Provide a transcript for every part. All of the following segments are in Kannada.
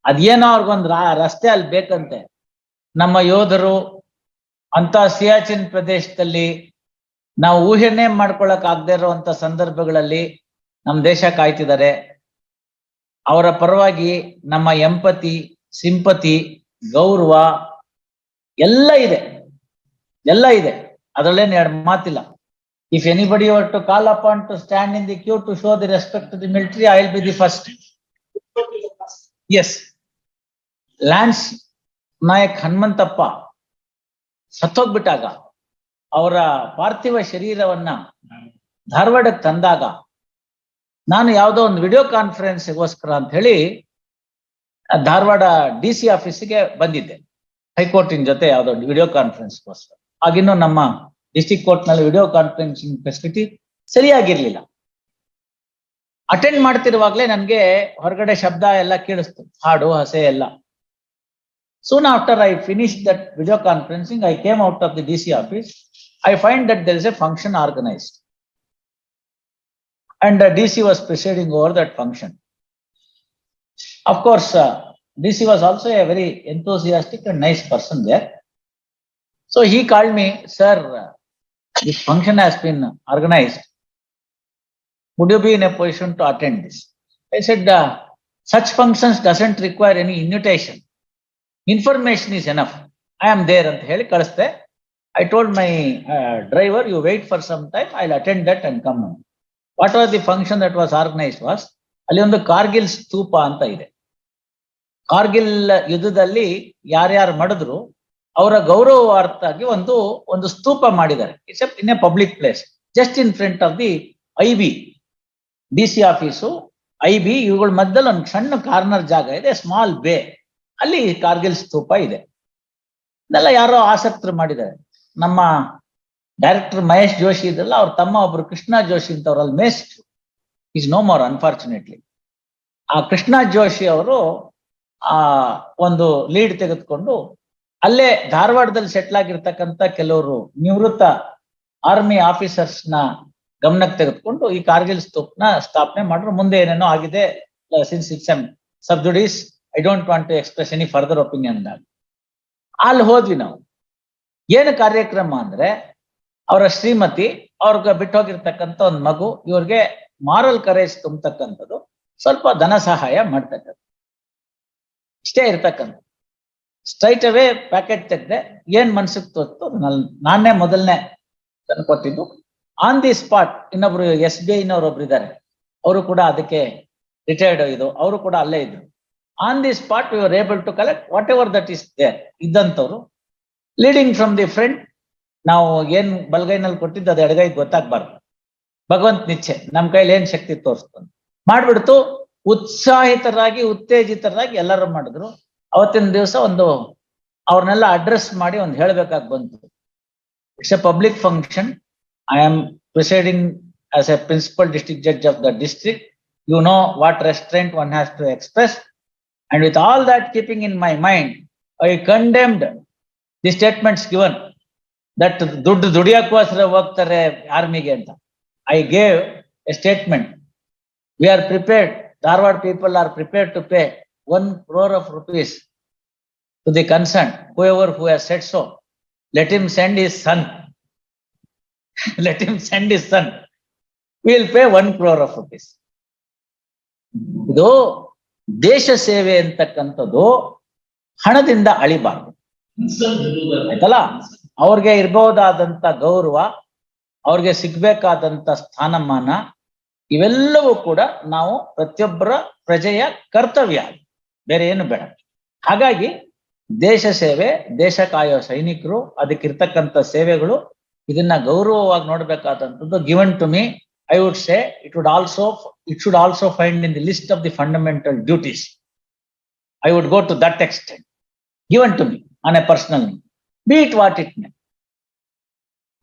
ಅದೇನೋ ಅವ್ರಿಗೊಂದು ರಸ್ತೆ ಅಲ್ಲಿ ಬೇಕಂತೆ. ನಮ್ಮ ಯೋಧರು ಅಂತ ಸಿಯಾಚಿನ್ ಪ್ರದೇಶದಲ್ಲಿ ನಾವು ಊಹೆನೇ ಮಾಡ್ಕೊಳಕ್ ಆಗದೆ ಇರುವಂತ ಸಂದರ್ಭಗಳಲ್ಲಿ ನಮ್ಮ ದೇಶ ಕಾಯ್ತಿದ್ದಾರೆ. ಅವರ ಪರವಾಗಿ ನಮ್ಮ ಎಂಪತಿ, ಸಿಂಪತಿ, ಗೌರವ ಎಲ್ಲ ಇದೆ, ಎಲ್ಲ ಇದೆ. ಅದರಲ್ಲೇನು ಎರಡು ಮಾತಿಲ್ಲ. If anybody were to call upon to stand in the queue to show the respect to the military, I will be the first. Yes. Lance Nayak Hanumanthappa ಸತ್ತೋಗ್ಬಿಟ್ಟಾಗ ಅವರ ಪಾರ್ಥಿವ ಶರೀರವನ್ನ ಧಾರವಾಡಕ್ಕೆ ತಂದಾಗ ನಾನು ಯಾವುದೋ ಒಂದು ವಿಡಿಯೋ ಕಾನ್ಫರೆನ್ಸ್ಗೋಸ್ಕರ ಅಂತ ಹೇಳಿ ಧಾರವಾಡ DC ಆಫೀಸಿಗೆ ಬಂದಿದ್ದೆ. ಹೈಕೋರ್ಟಿನ ಜೊತೆ ಯಾವುದೋ ವಿಡಿಯೋ ಕಾನ್ಫರೆನ್ಸ್ಗೋಸ್ಕರ. ಆಗಿನ್ನೂ ನಮ್ಮ ಡಿಸ್ಟ್ರಿಕ್ಟ್ ಕೋರ್ಟ್ ನಲ್ಲಿ ವಿಡಿಯೋ ಕಾನ್ಫರೆನ್ಸಿಂಗ್ ಫೆಸಿಲಿಟಿ ಸರಿಯಾಗಿರ್ಲಿಲ್ಲ. ಅಟೆಂಡ್ ಮಾಡ್ತಿರುವಾಗ್ಲೇ ನನ್ಗೆ ಹೊರಗಡೆ ಶಬ್ದ ಎಲ್ಲ ಕೇಳಿಸ್ತು, ಹಾಡು ಹಸೆ ಎಲ್ಲ. Soon after I finished that video conferencing, I came out of the DC office. I find that there is a function organized, and the DC was presiding over that function. Of course, DC was also a very enthusiastic and nice person there. So he called me, sir, this function has been organized. Would you be in a position to attend this? I said, such functions doesn't require any invitation. Information is enough. I am there ಅಂತ ಹೇಳಿ ಕಳಿಸ್ದೆ. I told my driver, you wait for some time, I'll attend that and come on. What was the function that was organized was, ಅಲ್ಲಿ ಒಂದು ಕಾರ್ಗಿಲ್ ಸ್ತೂಪ ಅಂತ ಇದೆ. ಕಾರ್ಗಿಲ್ ಯುದ್ಧದಲ್ಲಿ ಯಾರ್ಯಾರು ಮಾಡಿದ್ರು ಅವರ ಗೌರವಾರ್ಥವಾಗಿ ಒಂದು ಸ್ತೂಪ ಮಾಡಿದ್ದಾರೆ. It's in a public place, just in front of the IB. DC office, IB ಇವುಗಳ ಮಧ್ಯದಲ್ಲಿ ಒಂದು ಸಣ್ಣ ಕಾರ್ನರ್ ಜಾಗ ಇದೆ, ಸ್ಮಾಲ್ ಬೇ. ಅಲ್ಲಿ ಕಾರ್ಗಿಲ್ ಸ್ತೂಪ ಇದೆ. ಇದೆಲ್ಲ ಯಾರೋ ಆಸಕ್ತರು ಮಾಡಿದ್ದಾರೆ. ನಮ್ಮ ಡೈರೆಕ್ಟರ್ ಮಹೇಶ್ ಜೋಶಿ ಇದೆಲ್ಲ ಅವ್ರ ತಮ್ಮ ಒಬ್ರು ಕೃಷ್ಣ ಜೋಶಿ ಅಂತ ಅವ್ರಲ್ಲಿ ಮೇಸ್ಟ್ ಈಸ್ ನೋ ಮೋರ್ ಅನ್ಫಾರ್ಚುನೇಟ್ಲಿ. ಆ ಕೃಷ್ಣ ಜೋಶಿ ಅವರು ಒಂದು ಲೀಡ್ ತೆಗೆದುಕೊಂಡು ಅಲ್ಲೇ ಧಾರವಾಡದಲ್ಲಿ ಸೆಟ್ಲ್ ಆಗಿರ್ತಕ್ಕಂಥ ಕೆಲವರು ನಿವೃತ್ತ ಆರ್ಮಿ ಆಫೀಸರ್ಸ್ ನ ಗಮನಕ್ಕೆ ತೆಗೆದುಕೊಂಡು ಈ ಕಾರ್ಗಿಲ್ ಸ್ತೂಪ್ನ ಸ್ಥಾಪನೆ ಮಾಡಿದ್ರು. ಮುಂದೆ ಏನೇನೋ ಆಗಿದೆ, ಸಿನ್ಸ್ ಇಟ್ಸ್ ಸಬ್ಜುಡೀಸ್, I don't want to express any further opinion that. ಅಲ್ಲಿ ಹೋದ್ವಿ ನಾವು. ಏನು ಕಾರ್ಯಕ್ರಮ ಅಂದ್ರೆ, ಅವರ ಶ್ರೀಮತಿ, ಅವ್ರಿಗೆ ಬಿಟ್ಟು ಹೋಗಿರ್ತಕ್ಕಂಥ ಒಂದು ಮಗು, ಇವ್ರಿಗೆ ಮಾರಲ್ ಕರೇಜ್ ತುಂಬತಕ್ಕಂಥದ್ದು, ಸ್ವಲ್ಪ ಧನ ಸಹಾಯ ಮಾಡ್ತಕ್ಕಂಥ, ಇಷ್ಟೇ ಇರ್ತಕ್ಕಂಥ. ಸ್ಟ್ರೈಟ್ ಅವೇ ಪ್ಯಾಕೆಟ್ ತೆಗ್ದೆ, ಏನ್ ಮನ್ಸಿಗೆ ತೋರ್ತು ನಾನೇ ಮೊದಲನೇ ತಂದ್ಕೊಟ್ಟಿದ್ದು. ಆನ್ ದಿ ಸ್ಪಾಟ್ ಇನ್ನೊಬ್ರು SBI ಒಬ್ರು ಇದ್ದಾರೆ, ಅವರು ಕೂಡ ಅದಕ್ಕೆ ರಿಟೈರ್ಡ್ ಇದು, ಅವರು ಕೂಡ ಅಲ್ಲೇ ಇದ್ರು. On the spot we were able to collect whatever that is there. ಇದ್ದಂಥವ್ರು ಲೀಡಿಂಗ್ ಫ್ರಮ್ ದಿ ಫ್ರಂಟ್. ನಾವು ಏನ್ ಬಲಗೈನಲ್ಲಿ ಕೊಟ್ಟಿದ್ದು ಅದು ಎಡಗೈ ಗೊತ್ತಾಗ್ಬಾರ್ದು. ಭಗವಂತ ನಿಚ್ಚೆ, ನಮ್ ಕೈಲಿ ಏನ್ ಶಕ್ತಿ ತೋರಿಸ್ತಾನೆ ಮಾಡ್ಬಿಡ್ತು. ಉತ್ಸಾಹಿತರಾಗಿ ಉತ್ತೇಜಿತರಾಗಿ ಎಲ್ಲರೂ ಮಾಡಿದ್ರು. ಅವತ್ತಿನ ದಿವಸ ಅವ್ರನ್ನೆಲ್ಲ ಅಡ್ರೆಸ್ ಮಾಡಿ ಹೇಳ್ಬೇಕಾಗಿ ಬಂತು. It's a public function. I am presiding as a principal district judge of the district. You know what restraint one has to express. And with all that keeping in my mind, I condemned the statements given that ದುಡ್ಡು ದುಡಿಯೋಕ್ಕೋಸ್ಕರ ಹೋಗ್ತಾರೆ ಆರ್ಮಿಗೆ ಅಂತ. I gave a statement. We are prepared, Dharwad people are prepared to pay 1 crore of rupees to the concerned, who has said so. Let him send his son. Let him send his son. We will pay 1 crore of rupees. ಇದು ದೇಶ ಸೇವೆ ಅಂತಕ್ಕಂಥದ್ದು ಹಣದಿಂದ ಅಳಿಬಾರ್ದು, ಆಯ್ತಲ್ಲ. ಅವ್ರಿಗೆ ಇರಬಹುದಾದಂತ ಗೌರವ, ಅವ್ರಿಗೆ ಸಿಗ್ಬೇಕಾದಂತ ಸ್ಥಾನಮಾನ, ಇವೆಲ್ಲವೂ ಕೂಡ ನಾವು ಪ್ರತಿಯೊಬ್ಬರ ಪ್ರಜೆಯ ಕರ್ತವ್ಯ, ಬೇರೆ ಏನು ಬೇಡ. ಹಾಗಾಗಿ ದೇಶ ಸೇವೆ, ದೇಶ ಕಾಯೋ ಸೈನಿಕರು, ಅದಕ್ಕಿರ್ತಕ್ಕಂಥ ಸೇವೆಗಳು, ಇದನ್ನ ಗೌರವವಾಗಿ ನೋಡ್ಬೇಕಾದಂಥದ್ದು given to me. I would say it should also find in the list of the fundamental duties. I would go to that extent, given to me on a personal need, be it what it may.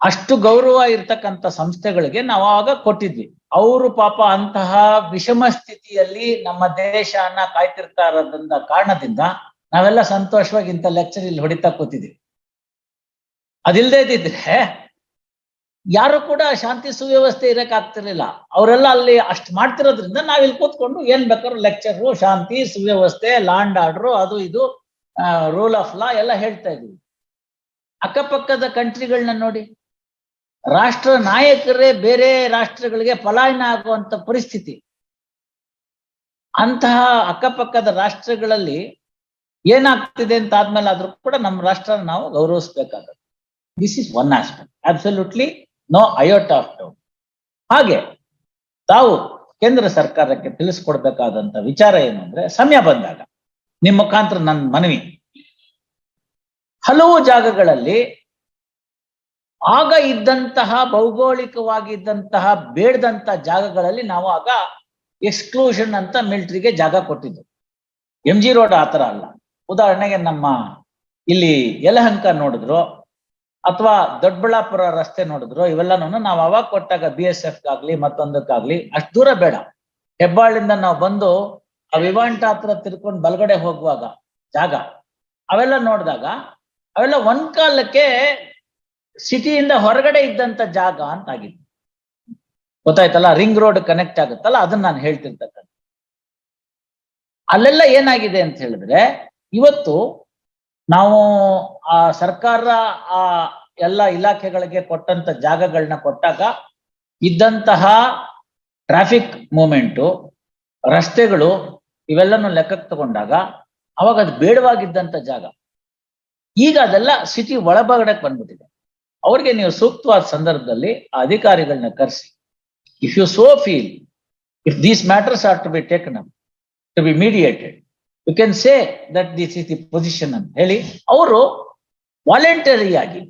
ಅಷ್ಟು ಗೌರವ ಇರ್ತಕ್ಕಂಥ ಸಂಸ್ಥೆಗಳಿಗೆ ನಾವು ಆಗ ಕೊಟ್ಟಿದ್ವಿ. ಅವರು ಪಾಪ ಅಂತಹ ವಿಷಮ ಸ್ಥಿತಿಯಲ್ಲಿ ನಮ್ಮ ದೇಶನ ಕಾಯ್ತಿರ್ತಾ ಇರೋದ್ರಿಂದ ಕಾರಣದಿಂದ ನಾವೆಲ್ಲ ಸಂತೋಷವಾಗಿ ಇಂಥ ಲೆಕ್ಚರ್ ಇಲ್ಲಿ ಹೊಡಿತಾ ಕೂತಿದ್ವಿ. ಅದಿಲ್ಲದೆ ಇದ್ದಿದ್ರೆ ಯಾರು ಕೂಡ ಶಾಂತಿ ಸುವ್ಯವಸ್ಥೆ ಇರಕ್ ಆಗ್ತಿರ್ಲಿಲ್ಲ. ಅವರೆಲ್ಲ ಅಲ್ಲಿ ಅಷ್ಟು ಮಾಡ್ತಿರೋದ್ರಿಂದ ನಾವಿಲ್ಲಿ ಕೂತ್ಕೊಂಡು ಏನ್ ಬೇಕಾದ್ರೂ ಲೆಕ್ಚರು, ಶಾಂತಿ ಸುವ್ಯವಸ್ಥೆ, ಲಾಂಡ್ ಆರ್ಡರ್, ಅದು ಇದು, ರೂಲ್ ಆಫ್ ಲಾ ಎಲ್ಲ ಹೇಳ್ತಾ ಇದೀವಿ. ಅಕ್ಕಪಕ್ಕದ ಕಂಟ್ರಿಗಳನ್ನ ನೋಡಿ, ರಾಷ್ಟ್ರ ನಾಯಕರೇ ಬೇರೆ ರಾಷ್ಟ್ರಗಳಿಗೆ ಪಲಾಯನ ಆಗುವಂತ ಪರಿಸ್ಥಿತಿ. ಅಂತಹ ಅಕ್ಕಪಕ್ಕದ ರಾಷ್ಟ್ರಗಳಲ್ಲಿ ಏನಾಗ್ತಿದೆ ಅಂತ ಆದ್ಮೇಲೆ ಆದ್ರೂ ಕೂಡ ನಮ್ಮ ರಾಷ್ಟ್ರ ನಾವು ಗೌರವಿಸ್ಬೇಕಾಗುತ್ತೆ. This is one aspect, absolutely no iota of doubt. ಹಾಗೆ ತಾವು ಕೇಂದ್ರ ಸರ್ಕಾರಕ್ಕೆ ತಿಳಿಸ್ಕೊಡ್ಬೇಕಾದಂತ ವಿಚಾರ ಏನು ಅಂದ್ರೆ, ಸಮಯ ಬಂದಾಗ ನಿಮ್ಮ ಮುಖಾಂತರ ನನ್ನ ಮನವಿ, ಹಲವು ಜಾಗಗಳಲ್ಲಿ ಆಗ ಇದ್ದಂತಹ ಭೌಗೋಳಿಕವಾಗಿದ್ದಂತಹ ಬೇಡದಂತ ಜಾಗಗಳಲ್ಲಿ ನಾವು ಆಗ ಎಕ್ಸ್ಕ್ಲೂಷನ್ ಅಂತ ಮಿಲಿಟರಿಗೆ ಜಾಗ ಕೊಟ್ಟಿದ್ದು. MG ರೋಡ್ ಆತರ ಅಲ್ಲ. ಉದಾಹರಣೆಗೆ ನಮ್ಮ ಇಲ್ಲಿ ಯಲಹಂಕ ನೋಡಿದ್ರು ಅಥವಾ ದೊಡ್ಡಬಳ್ಳಾಪುರ ರಸ್ತೆ ನೋಡಿದ್ರು, ಇವೆಲ್ಲನೂ ನಾವು ಅವಾಗ ಕೊಟ್ಟಾಗ BSF ಗಾಗ್ಲಿ ಮತ್ತೊಂದಕ್ಕಾಗ್ಲಿ ಅಷ್ಟು ದೂರ ಬೇಡ. ಹೆಬ್ಬಾಳಿಂದ ನಾವು ಬಂದು ಆ ವಿವಾಂಟ ಹತ್ರ ತಿರ್ಕೊಂಡು ಬಲಗಡೆ ಹೋಗುವಾಗ ಜಾಗ ಅವೆಲ್ಲ ನೋಡಿದಾಗ ಅವೆಲ್ಲ ಒಂದ್ ಕಾಲಕ್ಕೆ ಸಿಟಿಯಿಂದ ಹೊರಗಡೆ ಇದ್ದಂತ ಜಾಗ ಅಂತ ಆಗಿತ್ತು. ಗೊತ್ತಾಯ್ತಲ್ಲ, ರಿಂಗ್ ರೋಡ್ ಕನೆಕ್ಟ್ ಆಗುತ್ತಲ್ಲ, ಅದನ್ನ ನಾನು ಹೇಳ್ತಿರ್ತಕ್ಕಂಥ. ಅಲ್ಲೆಲ್ಲ ಏನಾಗಿದೆ ಅಂತ ಹೇಳಿದ್ರೆ, ಇವತ್ತು ನಾವು ಆ ಸರ್ಕಾರ ಆ ಎಲ್ಲ ಇಲಾಖೆಗಳಿಗೆ ಕೊಟ್ಟಂತ ಜಾಗಗಳನ್ನ ಕೊಟ್ಟಾಗ ಇದ್ದಂತಹ ಟ್ರಾಫಿಕ್ ಮೂವ್ಮೆಂಟು, ರಸ್ತೆಗಳು ಇವೆಲ್ಲನೂ ಲೆಕ್ಕಕ್ಕೆ ತಗೊಂಡಾಗ ಅವಾಗ ಅದು ಬೇಡವಾಗಿದ್ದಂತ ಜಾಗ. ಈಗ ಅದೆಲ್ಲ ಸಿಟಿ ಒಳಭಾಗಕ್ಕೆ ಬಂದ್ಬಿಟ್ಟಿದೆ. ಅವ್ರಿಗೆ ನೀವು ಸೂಕ್ತವಾದ ಸಂದರ್ಭದಲ್ಲಿ ಆ ಅಧಿಕಾರಿಗಳನ್ನ ಕರೆಸಿ, if you so feel, if these matters are to be taken up, to be mediated, you can say that this is the position ಅಂತ ಹೇಳಿ ಅವರು ವಾಲಂಟರಿಯಾಗಿ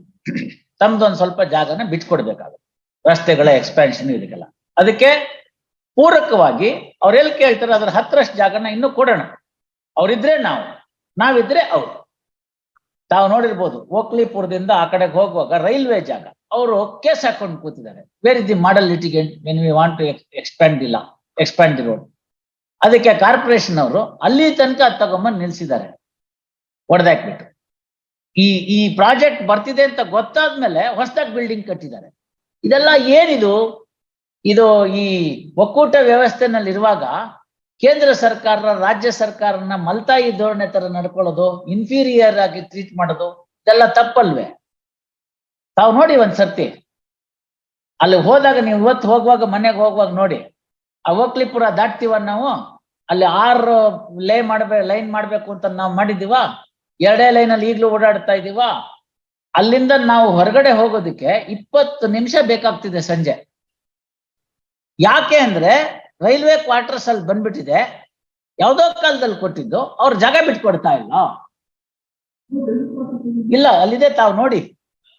ತಮ್ದೊಂದು ಸ್ವಲ್ಪ ಜಾಗನ ಬಿಟ್ಕೊಡ್ಬೇಕಾಗುತ್ತೆ. ರಸ್ತೆಗಳ ಎಕ್ಸ್ಪ್ಯಾನ್ಷನ್ ಇದಕ್ಕೆಲ್ಲ ಅದಕ್ಕೆ ಪೂರಕವಾಗಿ ಅವ್ರೆಲ್ಲಿ ಕೇಳ್ತಾರೆ ಅದ್ರ 10ರಷ್ಟು ಜಾಗನ ಇನ್ನೂ ಕೊಡೋಣ. ಅವ್ರಿದ್ರೆ ನಾವಿದ್ರೆ ಅವ್ರು. ತಾವು ನೋಡಿರ್ಬೋದು, ಓಕ್ಲಿಪುರದಿಂದ ಆ ಕಡೆಗೆ ಹೋಗುವಾಗ ರೈಲ್ವೆ ಜಾಗ ಅವರು ಕೇಸ್ ಹಾಕೊಂಡು ಕೂತಿದ್ದಾರೆ. Where is the model litigant when we want to expand the road. ಅದಕ್ಕೆ ಕಾರ್ಪೊರೇಷನ್ ಅವರು ಅಲ್ಲಿ ತನಕ ಅದು ತಗೊಂಬಂದು ನಿಲ್ಸಿದ್ದಾರೆ, ಹೊಡೆದಾಕ್ಬಿಟ್ಟು. ಈ ಪ್ರಾಜೆಕ್ಟ್ ಬರ್ತಿದೆ ಅಂತ ಗೊತ್ತಾದ್ಮೇಲೆ ಹೊಸದಾಗಿ ಬಿಲ್ಡಿಂಗ್ ಕಟ್ಟಿದ್ದಾರೆ. ಇದೆಲ್ಲ ಏನಿದು? ಇದು ಈ ಒಕ್ಕೂಟ ವ್ಯವಸ್ಥೆನಲ್ಲಿ ಇರುವಾಗ ಕೇಂದ್ರ ಸರ್ಕಾರ ರಾಜ್ಯ ಸರ್ಕಾರನ ಮಲ್ತಾಯಿ ಧೋರಣೆ ತರ ನಡ್ಕೊಳ್ಳೋದು, ಇನ್ಫೀರಿಯರ್ ಆಗಿ ಟ್ರೀಟ್ ಮಾಡೋದು, ಇದೆಲ್ಲ ತಪ್ಪಲ್ವೇ? ತಾವು ನೋಡಿ ಒಂದ್ಸರ್ತಿ ಅಲ್ಲಿ ಹೋದಾಗ, ನೀವು ಇವತ್ತು ಹೋಗುವಾಗ ಮನೆಗೆ ಹೋಗುವಾಗ ನೋಡಿ, ಆ ಓಕ್ಲಿಪುರ ದಾಟ್ತೀವ ನಾವು, ಅಲ್ಲಿ 6 ಲೈನ್ ಮಾಡ್ಬೇಕು ಅಂತ ನಾವು ಮಾಡಿದೀವ, 2 ಲೈನಲ್ಲಿ ಈಗ್ಲೂ ಓಡಾಡ್ತಾ ಇದೀವ. ಅಲ್ಲಿಂದ ನಾವು ಹೊರಗಡೆ ಹೋಗೋದಕ್ಕೆ 20 ನಿಮಿಷ ಬೇಕಾಗ್ತಿದೆ ಸಂಜೆ. ಯಾಕೆ ಅಂದ್ರೆ ರೈಲ್ವೆ ಕ್ವಾರ್ಟರ್ಸ್ ಅಲ್ಲಿ ಬಂದ್ಬಿಟ್ಟಿದೆ. ಯಾವ್ದೋ ಕಾಲದಲ್ಲಿ ಕೊಟ್ಟಿದ್ದು, ಅವ್ರ ಜಾಗ ಬಿಟ್ಕೊಡ್ತಾ ಇಲ್ಲ ಅಲ್ಲಿದೆ. ತಾವು ನೋಡಿ,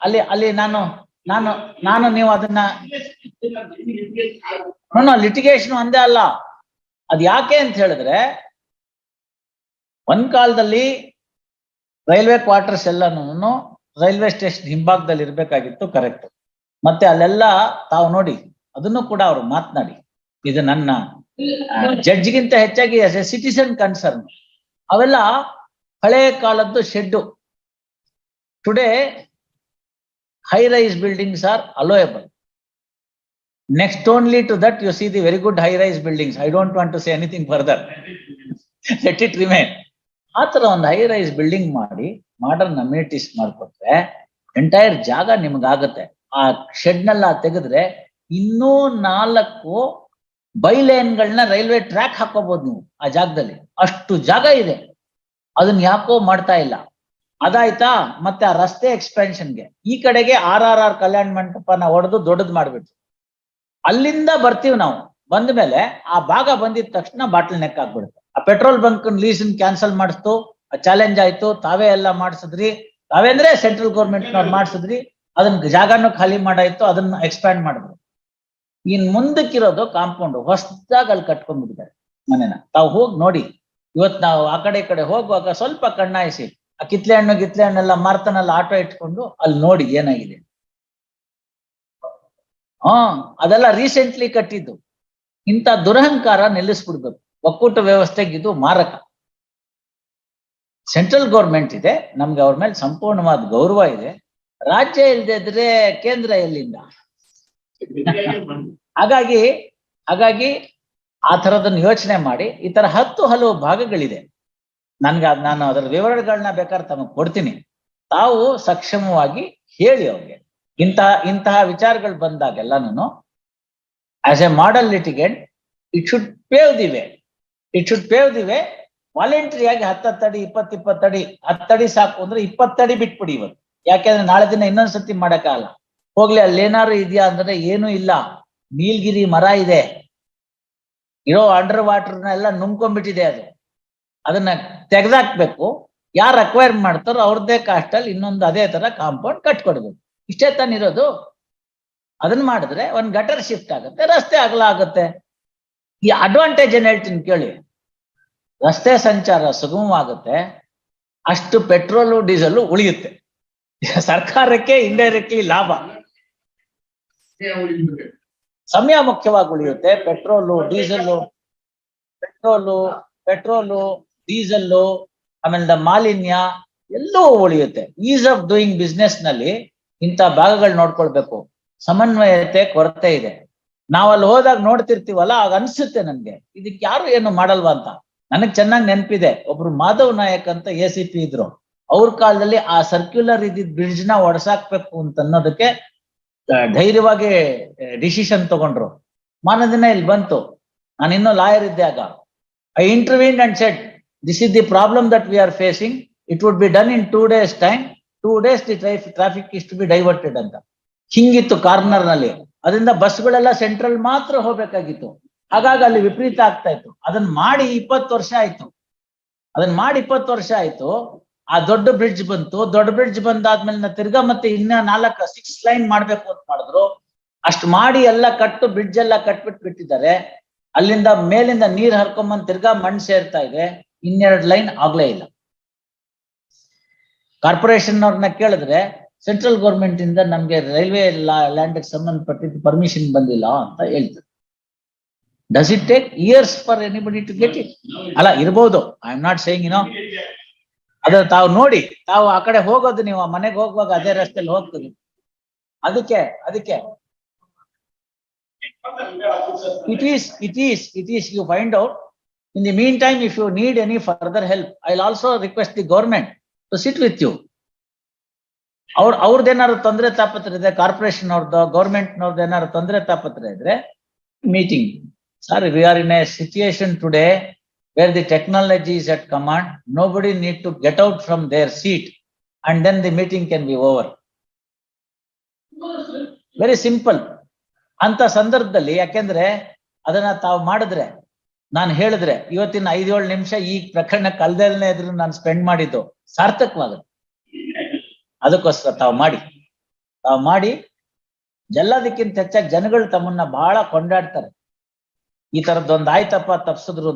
ಅಲ್ಲಿ ನಾನು ನೀವು ಅದನ್ನ ಲಿಟಿಗೇಷನ್ ಒಂದೇ ಅಲ್ಲ. ಅದ್ ಯಾಕೆ ಅಂತ ಹೇಳಿದ್ರೆ, ಒಂದ್ ಕಾಲದಲ್ಲಿ ರೈಲ್ವೆ ಕ್ವಾರ್ಟರ್ಸ್ ಎಲ್ಲಾನು ರೈಲ್ವೆ ಸ್ಟೇಷನ್ ಹಿಂಭಾಗದಲ್ಲಿ ಇರ್ಬೇಕಾಗಿತ್ತು, ಕರೆಕ್ಟ್. ಮತ್ತೆ ಅಲ್ಲೆಲ್ಲ ತಾವು ನೋಡಿ, ಅದನ್ನು ಕೂಡ ಅವ್ರು ಮಾತನಾಡಿ, ಇದು ನನ್ನ ಜಡ್ಜ್ಗಿಂತ ಹೆಚ್ಚಾಗಿ ಆಸ್ ಎ ಸಿಟಿಸನ್ ಕನ್ಸರ್ನ್. ಅವೆಲ್ಲ ಹಳೆ ಕಾಲದ್ದು shed. Today high rise buildings are allowable. Next only to that you see the very good high rise buildings. I don't want to say anything further, let it remain. ಆ ತರ ಒಂದು ಹೈ ರೈಸ್ ಬಿಲ್ಡಿಂಗ್ ಮಾಡಿ ಮಾಡರ್ನ್ ಅಮ್ಯುನಿಟೀಸ್ ಮಾಡ್ಕೊಟ್ರೆ ಎಂಟೈರ್ ಜಾಗ ನಿಮ್ಗಾಗತ್ತೆ. ಆ ಶೆಡ್ನೆಲ್ಲ ತೆಗೆದ್ರೆ ಇನ್ನೂ 4 ಬೈಲೇನ್ಗಳನ್ನ ರೈಲ್ವೆ ಟ್ರ್ಯಾಕ್ ಹಾಕೋಬಹುದು ನೀವು ಆ ಜಾಗದಲ್ಲಿ. ಅಷ್ಟು ಜಾಗ ಇದೆ. ಅದನ್ನ ಯಾಕೋ ಮಾಡ್ತಾ ಇಲ್ಲ. ಅದಾಯ್ತಾ? ಮತ್ತೆ ಆ ರಸ್ತೆ ಎಕ್ಸ್ಪೆನ್ಷನ್ಗೆ ಈ ಕಡೆಗೆ RRR ಕಲ್ಯಾಣ ಮಂಟಪನ ಹೊಡೆದು ದೊಡ್ಡದು ಮಾಡ್ಬಿಟ್ಟು ಅಲ್ಲಿಂದ ಬರ್ತೀವಿ ನಾವು. ಬಂದ ಮೇಲೆ ಆ ಭಾಗ ಬಂದಿದ ತಕ್ಷಣ ಬಾಟಲ್ ನೆಕ್ ಆಗ್ಬಿಡುತ್ತೆ. ಆ ಪೆಟ್ರೋಲ್ ಬಂಕ್ ಲೀಸನ್ ಕ್ಯಾನ್ಸಲ್ ಮಾಡಿಸ್ತು, ಚಾಲೆಂಜ್ ಆಯ್ತು, ತಾವೇ ಎಲ್ಲ ಮಾಡಿಸಿದ್ರಿ. ತಾವೇ ಅಂದ್ರೆ ಸೆಂಟ್ರಲ್ ಗೌರ್ಮೆಂಟ್ ನವ್ರು ಮಾಡಿಸಿದ್ರಿ. ಅದನ್ನ ಜಾಗನೂ ಖಾಲಿ ಮಾಡಾಯ್ತು, ಅದನ್ನ ಎಕ್ಸ್ಪ್ಯಾಂಡ್ ಮಾಡಿದ್ರು. ಇನ್ ಮುಂದಕ್ಕಿರೋದು ಕಾಂಪೌಂಡ್ ಹೊಸದಾಗಿ ಅಲ್ಲಿ ಕಟ್ಕೊಂಡ್ಬಿಟ್ಟಿದ್ದಾರೆ ಮನೆನ. ತಾವು ಹೋಗಿ ನೋಡಿ. ಇವತ್ತು ನಾವು ಆ ಕಡೆ ಈ ಕಡೆ ಹೋಗುವಾಗ ಸ್ವಲ್ಪ ಕಣ್ಣಾಯಿಸಿ, ಆ ಕಿತ್ಲೆ ಹಣ್ಣೆಲ್ಲ ಮಾರ್ತಾನಲ್ಲ ಆಟೋ ಇಟ್ಕೊಂಡು ಅಲ್ಲಿ ನೋಡಿ ಏನಾಗಿದೆ. ಅದೆಲ್ಲ ರೀಸೆಂಟ್ಲಿ ಕಟ್ಟಿದ್ದು. ಇಂಥ ದುರಹಂಕಾರ ನಿಲ್ಲಿಸ್ಬಿಡ್ಬೇಕು. ಒಕ್ಕೂಟ ವ್ಯವಸ್ಥೆಗೆ ಇದು ಮಾರಕ. ಸೆಂಟ್ರಲ್ ಗೌರ್ಮೆಂಟ್ ಇದೆ, ನಮ್ಗೆ ಅವ್ರ ಮೇಲೆ ಸಂಪೂರ್ಣವಾದ ಗೌರವ ಇದೆ. ರಾಜ್ಯ ಇಲ್ಲದೆ ಇದ್ರೆ ಕೇಂದ್ರ ಎಲ್ಲಿಂದ? ಹಾಗಾಗಿ ಹಾಗಾಗಿ ಆ ಥರದನ್ನ ಯೋಚನೆ ಮಾಡಿ ಈ ತರ 10 ಹಲವು ಭಾಗಗಳಿದೆ. ನಾನು ಅದರ ವಿವರಗಳನ್ನ ಬೇಕಾದ್ರೆ ತಮಗೆ ಕೊಡ್ತೀನಿ. ತಾವು ಸಕ್ಷಮವಾಗಿ ಹೇಳಿ ಅವ್ರಿಗೆ ಇಂತಹ ವಿಚಾರಗಳು ಬಂದಾಗೆಲ್ಲನೂ as a model litigant it should pave the way. It should pave the way. Voluntary ಆಗಿ 10 ಅಡಿ 20 ಅಡಿ 10 ಅಡಿ ಸಾಕು ಅಂದ್ರೆ 20 ಅಡಿ ಬಿಟ್ಬಿಡಿ ಇವತ್ತು. ಯಾಕೆಂದ್ರೆ ನಾಳೆ ದಿನ ಇನ್ನೊಂದ್ಸತಿ ಮಾಡಕ್ಕಾಗಲ್ಲ. ಹೋಗ್ಲಿ ಅಲ್ಲೇನಾರು ಇದೆಯಾ ಅಂದ್ರೆ ಏನೂ ಇಲ್ಲ. ನೀಲ್ಗಿರಿ ಮರ ಇದೆ, ಇರೋ ಅಂಡರ್ ವಾಟರ್ನ ಎಲ್ಲ ನುಂಗ್ಕೊಂಡ್ಬಿಟ್ಟಿದೆ. ಅದನ್ನ ತೆಗೆದಾಕ್ಬೇಕು. ಯಾರು ಅಕ್ವೈರ್ ಮಾಡ್ತಾರೋ ಅವ್ರದ್ದೇ ಕಾಸ್ಟ್ ಅಲ್ಲಿ ಇನ್ನೊಂದು ಅದೇ ತರ ಕಾಂಪೌಂಡ್ ಕಟ್ಕೊಡ್ಬೇಕು. ಇಷ್ಟೇ ತಾನಿರೋದು. ಅದನ್ನ ಮಾಡಿದ್ರೆ ಒಂದ್ ಗಟರ್ ಶಿಫ್ಟ್ ಆಗುತ್ತೆ, ರಸ್ತೆ ಅಗಲ ಆಗುತ್ತೆ. ಈ ಅಡ್ವಾಂಟೇಜ್ ಏನ್ ಹೇಳ್ತೀನಿ ಕೇಳಿ. ರಸ್ತೆ ಸಂಚಾರ ಸುಗಮವಾಗುತ್ತೆ, ಅಷ್ಟು ಪೆಟ್ರೋಲು ಡೀಸೆಲ್ ಉಳಿಯುತ್ತೆ. ಸರ್ಕಾರಕ್ಕೆ ಇಂಡೈರೆಕ್ಟ್ಲಿ ಲಾಭ. ಸಮಯ ಮುಖ್ಯವಾಗಿ ಉಳಿಯುತ್ತೆ. ಪೆಟ್ರೋಲು ಡೀಸೆಲ್ಲು ಆಮೇಲೆ ಮಾಲಿನ್ಯ ಎಲ್ಲವೂ ಉಳಿಯುತ್ತೆ. ಈಸ್ ಆಫ್ ಡೂಯಿಂಗ್ ಬಿಸ್ನೆಸ್ ನಲ್ಲಿ ಇಂಥ ಭಾಗಗಳು ನೋಡ್ಕೊಳ್ಬೇಕು. ಸಮನ್ವಯತೆ ಕೊರತೆ ಇದೆ. ನಾವಲ್ಲಿ ಹೋದಾಗ ನೋಡ್ತಿರ್ತೀವಲ್ಲ, ಆಗ ಅನ್ಸುತ್ತೆ ನನ್ಗೆ ಇದಕ್ಕೆ ಯಾರು ಏನು ಮಾಡಲ್ವಾ ಅಂತ. ನನಗ್ ಚೆನ್ನಾಗಿ ನೆನಪಿದೆ, ಒಬ್ರು ಮಾಧವ್ ನಾಯಕ್ ಅಂತ ACP ಇದ್ರು. ಅವ್ರ ಕಾಲದಲ್ಲಿ ಆ ಸರ್ಕ್ಯುಲರ್ ಇದ್ದಿದ್ ಬ್ರಿಡ್ಜ್ ನ ಒಡಸಾಕ್ಬೇಕು ಅಂತ ಅನ್ನೋದಕ್ಕೆ ಧೈರ್ಯವಾಗಿ ಡಿಸಿಷನ್ ತಗೊಂಡ್ರು. ಮಾನದಿನ ಇಲ್ಲಿ ಬಂತು. ನಾನು ಇನ್ನೂ ಲಾಯರ್ ಇದ್ದೆ ಆಗ. I intervened and said, this is the problem that we are facing. It would be done in 2 days time. 2 days the traffic is to be diverted ಅಂತ. ಹಿಂಗಿತ್ತು ಕಾರ್ನರ್ ನಲ್ಲಿ. ಅದರಿಂದ ಬಸ್ಗಳೆಲ್ಲ ಸೆಂಟ್ರಲ್ ಮಾತ್ರ ಹೋಗ್ಬೇಕಾಗಿತ್ತು. ಹಾಗಾಗಿ ಅಲ್ಲಿ ವಿಪರೀತ ಆಗ್ತಾ ಇತ್ತು. ಅದನ್ನ ಮಾಡಿ 20 ವರ್ಷ ಆಯ್ತು. ಆ ದೊಡ್ಡ ಬ್ರಿಡ್ಜ್ ಬಂತು. ದೊಡ್ಡ ಬ್ರಿಡ್ಜ್ ಬಂದಾದ್ಮೇಲೆ ತಿರ್ಗಾ ಮತ್ತೆ ಇನ್ನ 6 ಲೈನ್ ಮಾಡ್ಬೇಕು ಅಂತ ಮಾಡಿದ್ರು. ಅಷ್ಟು ಮಾಡಿ ಎಲ್ಲ ಬ್ರಿಡ್ಜ್ ಎಲ್ಲ ಬಿಟ್ಟಿದ್ದಾರೆ. ಅಲ್ಲಿಂದ ಮೇಲಿಂದ ನೀರ್ ಹರ್ಕೊಂಬಂದ್ ತಿರ್ಗಾ ಮಣ್ಣು ಸೇರ್ತಾ ಇದೆ. 2 ಲೈನ್ ಆಗ್ಲೇ ಇಲ್ಲ. ಕಾರ್ಪೊರೇಷನ್ ಅವ್ರನ್ನ ಕೇಳಿದ್ರೆ ಸೆಂಟ್ರಲ್ ಗೌರ್ಮೆಂಟ್ ಇಂದ ನಮ್ಗೆ ರೈಲ್ವೆ ಲ್ಯಾಂಡ್ ಸಂಬಂಧಪಟ್ಟಿದ್ದು ಪರ್ಮಿಷನ್ ಬಂದಿಲ್ಲ ಅಂತ ಹೇಳ್ತಾರೆ. Does it take years for anybody to get it? ಅಲ್ಲ, ಇರ್ಬೋದು. ಐ ಆಮ್ ನಾಟ್ ಸೇಯಿಂಗ್ ಅದ ತಾವು ನೋಡಿ, ತಾವು ಆ ಕಡೆ ಹೋಗೋದು, ನೀವು ಮನೆಗೆ ಹೋಗುವಾಗ ಅದೇ ರಸ್ತೆಯಲ್ಲಿ ಹೋಗ್ತೀವಿ. ಅದಕ್ಕೆ it is you find out. In the meantime, if you need any further help, I'll also request the government to sit with you. ಅವ್ರದ್ದೇನಾದ್ರು ತೊಂದರೆ ತಾಪತ್ರ ಇದೆ, ಕಾರ್ಪೊರೇಷನ್ ಅವ್ರದ್ದು ಗೌರ್ಮೆಂಟ್ ನವ್ರದ್ದು ಏನಾದ್ರು ತೊಂದರೆ ತಾಪತ್ರ ಇದ್ರೆ meeting. Sir, we are in a situation today where the technology is at command. Nobody need to get out from their seat and then the meeting can be over. Very simple. ಅಂತ ಸಂದರ್ಭದಲ್ಲಿ ಯಾಕೆಂದ್ರೆ ಅದನ್ನ ತಾವು ಮಾಡಿದ್ರೆ, ನಾನು ಹೇಳಿದ್ರೆ ಇವತ್ತಿನ 5-7 ನಿಮಿಷ ಈ ಪ್ರಕರಣ ಕಲ್ದಲ್ನೇ ಇದ್ರು ನಾನು ಸ್ಪೆಂಡ್ ಮಾಡಿದ್ದು ಸಾರ್ಥಕವಾಗುತ್ತೆ. ಅದಕ್ಕೋಸ್ಕರ ತಾವು ಮಾಡಿ ಎಲ್ಲದಕ್ಕಿಂತ ಹೆಚ್ಚಾಗಿ ಜನಗಳು ತಮ್ಮನ್ನ ಬಹಳ ಕೊಂಡಾಡ್ತಾರೆ. ಈ ತರದ್ದೊಂದು ಆಯ್ತಪ್ಪ ತಪ್ಸಿದ್ರು.